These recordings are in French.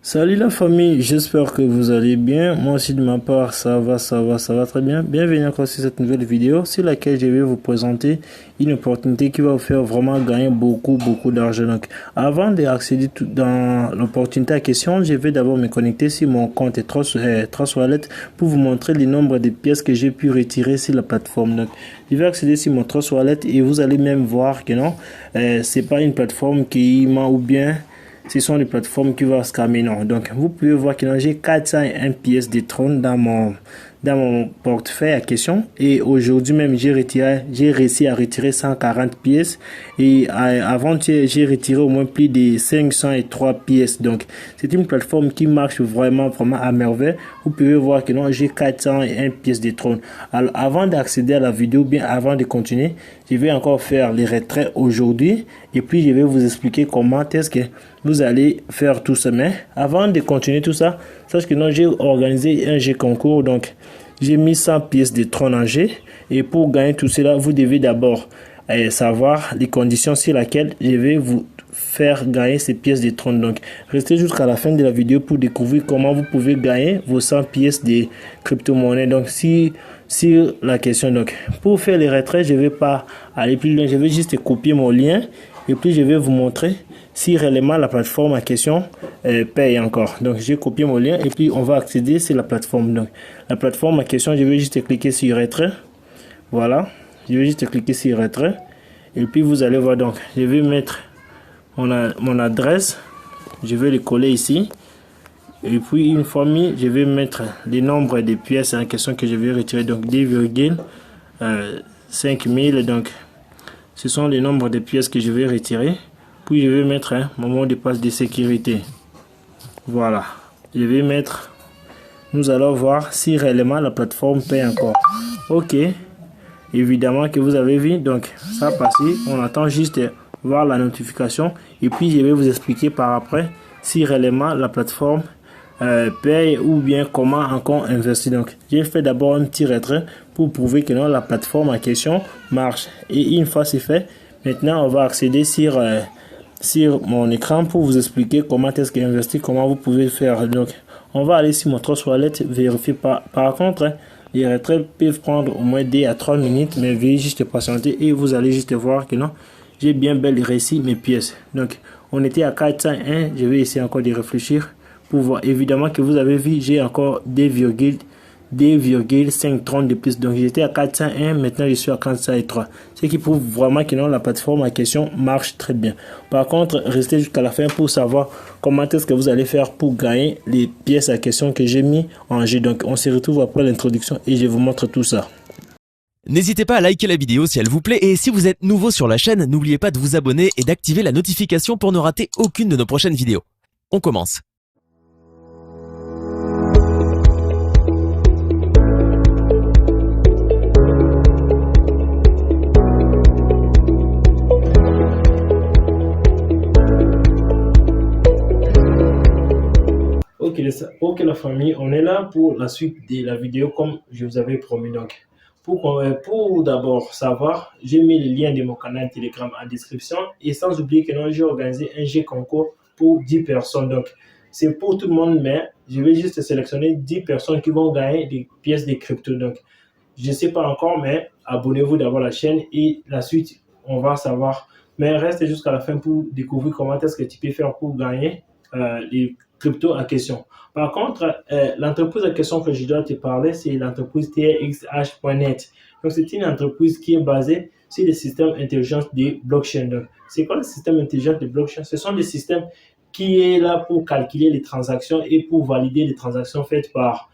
Salut la famille, j'espère que vous allez bien. Moi aussi de ma part, ça va très bien. Bienvenue encore sur cette nouvelle vidéo sur laquelle je vais vous présenter une opportunité qui va vous faire vraiment gagner beaucoup d'argent. Donc, avant d'accéder dans l'opportunité à question, je vais d'abord me connecter sur mon compte Trust Wallet pour vous montrer le nombre de pièces que j'ai pu retirer sur la plateforme. Donc, je vais accéder sur mon Trust Wallet et vous allez même voir que non, c'est pas une plateforme qui m'a ou bien ce sont les plateformes qui vont scammer. Non. Donc, vous pouvez voir que j'ai 401 pièces de trône dans mon portefeuille à question. Et aujourd'hui même, j'ai réussi à retirer 140 pièces. Et avant, j'ai retiré au moins plus de 503 pièces. Donc, c'est une plateforme qui marche vraiment à merveille. Vous pouvez voir que j'ai 401 pièces de trône. Alors, avant d'accéder à la vidéo, bien avant de continuer, je vais encore faire les retraits aujourd'hui. Et puis, je vais vous expliquer comment est-ce que vous allez faire tout ça. Mais avant de continuer tout ça, sache que j'ai organisé un jeu concours. Donc, j'ai mis 100 pièces de trône en jeu. Et pour gagner tout cela, vous devez d'abord savoir les conditions sur lesquelles je vais vous faire gagner ces pièces de trône. Donc, restez jusqu'à la fin de la vidéo pour découvrir comment vous pouvez gagner vos 100 pièces de crypto-monnaie. Donc, si la question, donc, pour faire les retraits, je ne vais pas aller plus loin. Je vais juste copier mon lien et puis je vais vous montrer si réellement la plateforme en question paye encore. Donc, j'ai copié mon lien et puis on va accéder sur la plateforme. Donc, la plateforme en question, je vais juste cliquer sur retrait. Voilà. Je vais juste cliquer sur retrait. Et puis, vous allez voir. Donc, je vais mettre mon adresse. Je vais le coller ici. Et puis, une fois mis, je vais mettre le nombre de pièces en question que je vais retirer. Donc, 2,5000. Donc, ce sont les nombres de pièces que je vais retirer. Puis je vais mettre mon mot de passe de sécurité. Voilà. Je vais mettre. Nous allons voir si réellement la plateforme paye encore. Ok. Évidemment que vous avez vu. Donc ça passe. On attend juste voir la notification. Et puis je vais vous expliquer par après si réellement la plateforme paye ou bien comment encore investir. Donc j'ai fait d'abord un petit retrait pour prouver que non, la plateforme en question marche. Et une fois c'est fait, maintenant on va accéder sur mon écran pour vous expliquer comment est-ce qu'investir, comment vous pouvez faire. Donc, on va aller sur mon Trust Wallet, vérifier par contre, les retraits peuvent prendre au moins 2 à 3 minutes, mais veuillez juste patienter et vous allez juste voir que non, j'ai bien bel réussi mes pièces. Donc, on était à 401, je vais essayer encore de réfléchir pour voir. Évidemment que vous avez vu, j'ai encore 2,530 de plus. Donc j'étais à 401, maintenant je suis à 403. Ce qui prouve vraiment que non, la plateforme en question marche très bien. Par contre, restez jusqu'à la fin pour savoir comment est-ce que vous allez faire pour gagner les pièces à question que j'ai mis en jeu. Donc on se retrouve après l'introduction et je vous montre tout ça. N'hésitez pas à liker la vidéo si elle vous plaît et si vous êtes nouveau sur la chaîne, n'oubliez pas de vous abonner et d'activer la notification pour ne rater aucune de nos prochaines vidéos. On commence. Ok la famille, on est là pour la suite de la vidéo comme je vous avais promis. Donc, pour d'abord savoir, j'ai mis le lien de mon canal Telegram en description et sans oublier que j'ai organisé un jeu concours pour 10 personnes. Donc, c'est pour tout le monde, mais je vais juste sélectionner 10 personnes qui vont gagner des pièces de crypto. Donc, je ne sais pas encore, mais abonnez-vous d'abord à la chaîne et la suite, on va savoir. Mais reste jusqu'à la fin pour découvrir comment est-ce que tu peux faire pour gagner les cryptos en question. Par contre, l'entreprise en question que je dois te parler, c'est l'entreprise TRXH.net. Donc, c'est une entreprise qui est basée sur les systèmes intelligents de blockchain. Donc, c'est quoi le système intelligent de blockchain? Ce sont des systèmes qui est là pour calculer les transactions et pour valider les transactions faites par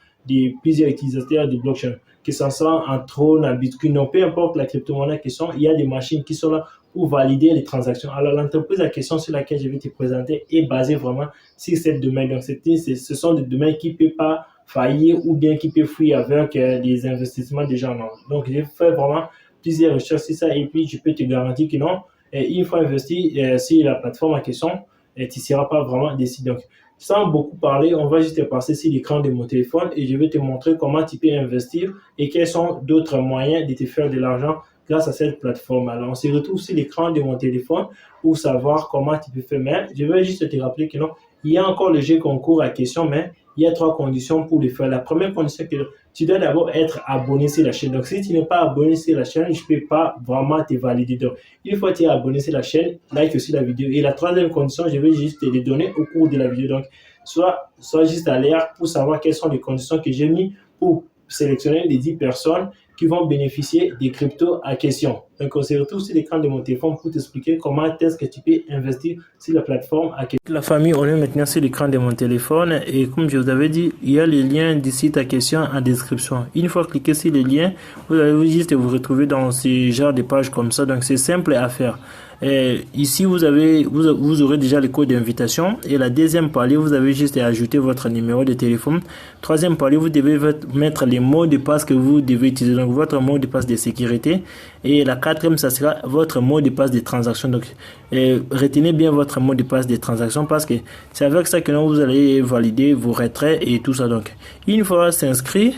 plusieurs utilisateurs de blockchain, que ce soit en Tron, en Bitcoin, non, peu importe la crypto-monnaie qui sont, il y a des machines qui sont là pour valider les transactions. Alors, l'entreprise en question sur laquelle je vais te présenter est basée vraiment sur cette domaine. Donc, ce sont des domaines qui ne peuvent pas faillir ou bien qui peuvent fuir avec des investissements déjà. Non. Donc, j'ai fait vraiment plusieurs recherches sur ça et puis je peux te garantir que non, une fois investi sur la plateforme en question, tu ne seras pas vraiment déçu. Donc, sans beaucoup parler, on va juste passer sur l'écran de mon téléphone et je vais te montrer comment tu peux investir et quels sont d'autres moyens de te faire de l'argent grâce à cette plateforme. Alors, on se retrouve sur l'écran de mon téléphone pour savoir comment tu peux faire. Mais je vais juste te rappeler que non, Il y a encore le jeu concours à questions, mais il y a 3 conditions pour le faire. La première condition, c'est que tu dois d'abord être abonné sur la chaîne. Donc, si tu n'es pas abonné sur la chaîne, je ne peux pas vraiment te valider. Donc, une fois que tu es abonné sur la chaîne, like aussi la vidéo. Et la troisième condition, je vais juste te les donner au cours de la vidéo. Donc, sois juste alerte pour savoir quelles sont les conditions que j'ai mis pour sélectionner les 10 personnes qui vont bénéficier des cryptos à question. Donc, on se retrouve sur l'écran de mon téléphone pour t'expliquer comment est-ce que tu peux investir sur la plateforme à question. La famille, on est maintenant sur l'écran de mon téléphone et comme je vous avais dit, il y a les liens du site à question en description. Une fois cliqué sur les liens, vous allez juste vous retrouver dans ce genre de pages comme ça. Donc, c'est simple à faire. Et ici, vous aurez déjà le code d'invitation. Et la deuxième palier, vous avez juste à ajouter votre numéro de téléphone. Troisième palier, vous devez mettre les mots de passe que vous devez utiliser. Donc, votre mot de passe de sécurité. Et la quatrième, ça sera votre mot de passe de transaction. Donc, retenez bien votre mot de passe de transaction parce que c'est avec ça que vous allez valider vos retraits et tout ça. Donc, une fois s'inscrit,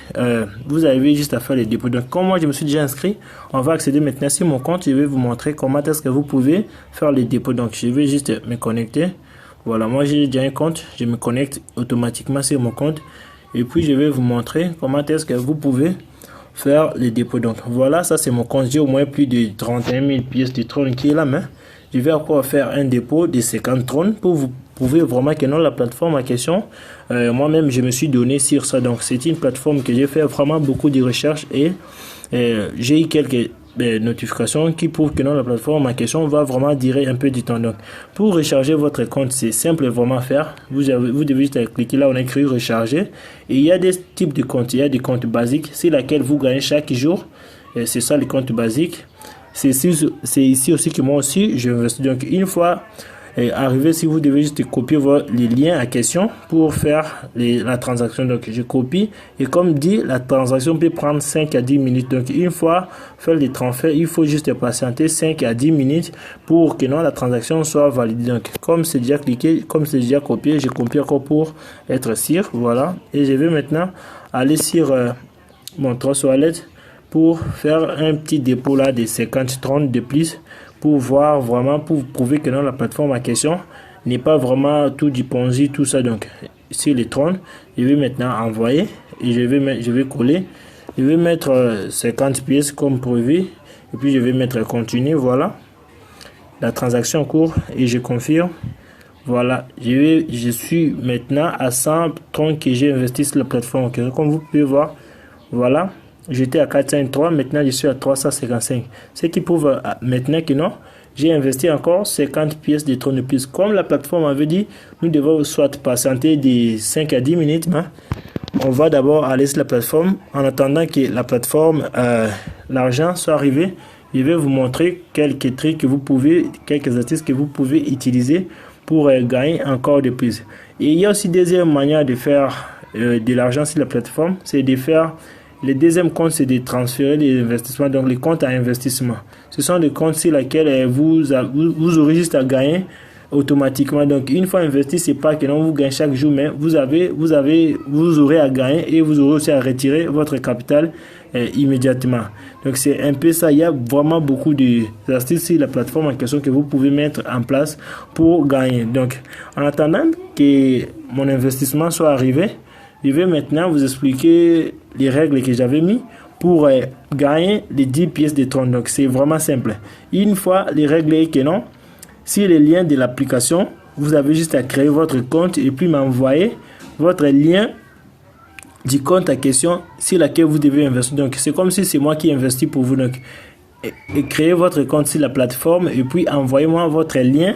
vous avez juste à faire les dépôts. Donc, comme moi, je me suis déjà inscrit, on va accéder maintenant sur mon compte. Je vais vous montrer comment est-ce que vous pouvez faire les dépôts. Donc, je vais juste me connecter. Voilà, moi, j'ai déjà un compte. Je me connecte automatiquement sur mon compte. Et puis, je vais vous montrer comment est-ce que vous pouvez faire les dépôts. Donc, voilà, ça, c'est mon compte. J'ai au moins plus de 31 000 pièces de Tron qui est là, mais je vais encore faire un dépôt de 50 Tron pour vous prouver vraiment que non, la plateforme en question, moi-même, je me suis donné sur ça. Donc, c'est une plateforme que j'ai fait vraiment beaucoup de recherches et j'ai eu quelques notifications qui prouvent que non, la plateforme en question va vraiment durer un peu du temps. Donc, pour recharger votre compte, c'est simple vraiment à faire. Vous devez juste cliquer là, on a écrit recharger. Et il y a des types de comptes. Il y a des comptes basiques, c'est laquelle vous gagnez chaque jour. C'est ça, les comptes basiques. C'est ici aussi que moi aussi, je investis. Donc, une fois arrivé, si vous devez juste copier les liens à question pour faire la transaction. Donc, je copie et comme dit, la transaction peut prendre 5 à 10 minutes. Donc, une fois faire les transferts, il faut juste patienter 5 à 10 minutes pour que non, la transaction soit validée. Donc, comme c'est déjà cliqué, comme c'est déjà copié, je copie encore pour être sûr. Voilà. Et je vais maintenant aller sur mon Trust Wallet pour faire un petit dépôt là de 50-30 de plus pour voir vraiment, pour prouver que non, la plateforme en question n'est pas vraiment tout du Ponzi, tout ça. Donc, sur les Tron, je vais maintenant envoyer et je vais coller. Je vais mettre 50 pièces comme prévu et puis je vais mettre continue. Voilà, la transaction en cours et je confirme. Voilà, je suis maintenant à 100 Tron que j'ai investi sur la plateforme. Comme vous pouvez voir, voilà. J'étais à 403, maintenant je suis à 355. Ce qui prouve maintenant que non, j'ai investi encore 50 pièces de Tron de plus. Comme la plateforme avait dit, nous devons soit patienter de 5 à 10 minutes. Mais on va d'abord aller sur la plateforme. En attendant que la plateforme, l'argent soit arrivé, je vais vous montrer quelques trucs que vous pouvez, quelques astuces que vous pouvez utiliser pour gagner encore de plus. Et il y a aussi deuxième manière de faire de l'argent sur la plateforme, c'est de faire. Le deuxième compte, c'est de transférer les investissements, donc les comptes à investissement. Ce sont des comptes sur lesquels vous aurez juste à gagner automatiquement. Donc, une fois investi, c'est pas que non, vous gagnez chaque jour, mais vous aurez à gagner et vous aurez aussi à retirer votre capital immédiatement. Donc, c'est un peu ça. Il y a vraiment beaucoup d'astuces sur la plateforme en question que vous pouvez mettre en place pour gagner. Donc, en attendant que mon investissement soit arrivé, je vais maintenant vous expliquer les règles que j'avais mis pour gagner les 10 pièces de Tron. Donc, c'est vraiment simple. Une fois les règles est que non, sur les liens de l'application, vous avez juste à créer votre compte et puis m'envoyer votre lien du compte à question sur laquelle vous devez investir. Donc, c'est comme si c'est moi qui investis pour vous. Donc, créez votre compte sur la plateforme et puis envoyez-moi votre lien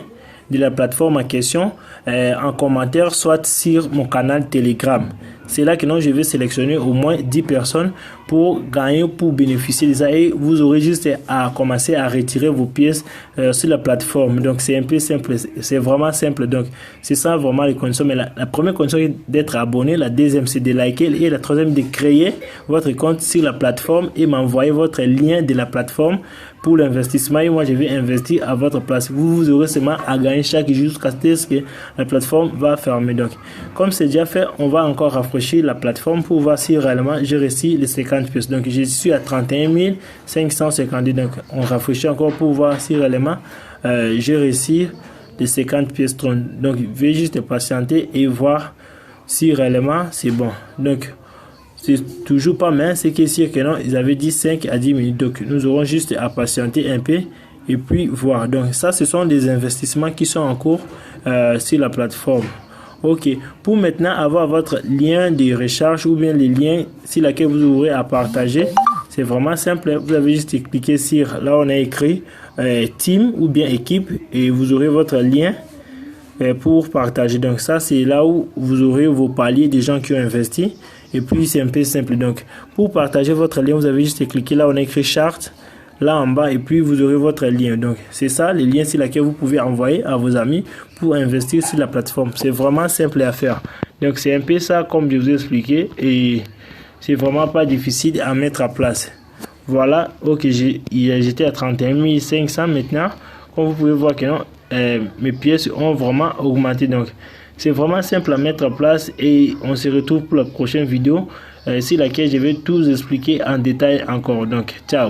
de la plateforme en question en commentaire, soit sur mon canal Telegram. C'est là que non, je vais sélectionner au moins 10 personnes pour gagner, pour bénéficier de ça. Et vous aurez juste à commencer à retirer vos pièces sur la plateforme. Donc, c'est un peu simple. C'est vraiment simple. Donc, c'est ça vraiment les conditions. Mais la première condition est d'être abonné. La deuxième, c'est de liker. Et la troisième, de créer votre compte sur la plateforme et m'envoyer votre lien de la plateforme pour l'investissement. Et moi, je vais investir à votre place. Vous aurez seulement à gagner chaque jour jusqu'à ce que la plateforme va fermer. Donc, comme c'est déjà fait, on va encore rafraîchir la plateforme pour voir si réellement j'ai réussi les 50 pièces. Donc, je suis à 31 552. Donc, on rafraîchit encore pour voir si réellement j'ai réussi de 50 pièces Tron. Donc veuillez juste patienter et voir si réellement c'est bon. Donc c'est toujours pas mal, c'est que sûr que non, ils avaient dit 5 à 10 minutes. Donc nous aurons juste à patienter un peu et puis voir. Donc ça, ce sont des investissements qui sont en cours sur la plateforme. Ok, pour maintenant avoir votre lien de recharge ou bien les liens sur lesquels vous aurez à partager, c'est vraiment simple. Vous avez juste cliqué sur là on a écrit team ou bien équipe et vous aurez votre lien pour partager. Donc ça, c'est là où vous aurez vos paliers des gens qui ont investi. Et puis c'est un peu simple. Donc pour partager votre lien, vous avez juste cliqué là on a écrit chart là en bas et puis vous aurez votre lien. Donc c'est ça les liens sur lesquels vous pouvez envoyer à vos amis pour investir sur la plateforme. C'est vraiment simple à faire. Donc c'est un peu ça comme je vous ai expliqué et c'est vraiment pas difficile à mettre en place. Voilà, ok, j'étais à 31 500 maintenant. Comme vous pouvez voir que non, mes pièces ont vraiment augmenté. Donc c'est vraiment simple à mettre en place et on se retrouve pour la prochaine vidéo sur laquelle je vais tout expliquer en détail encore. Donc ciao.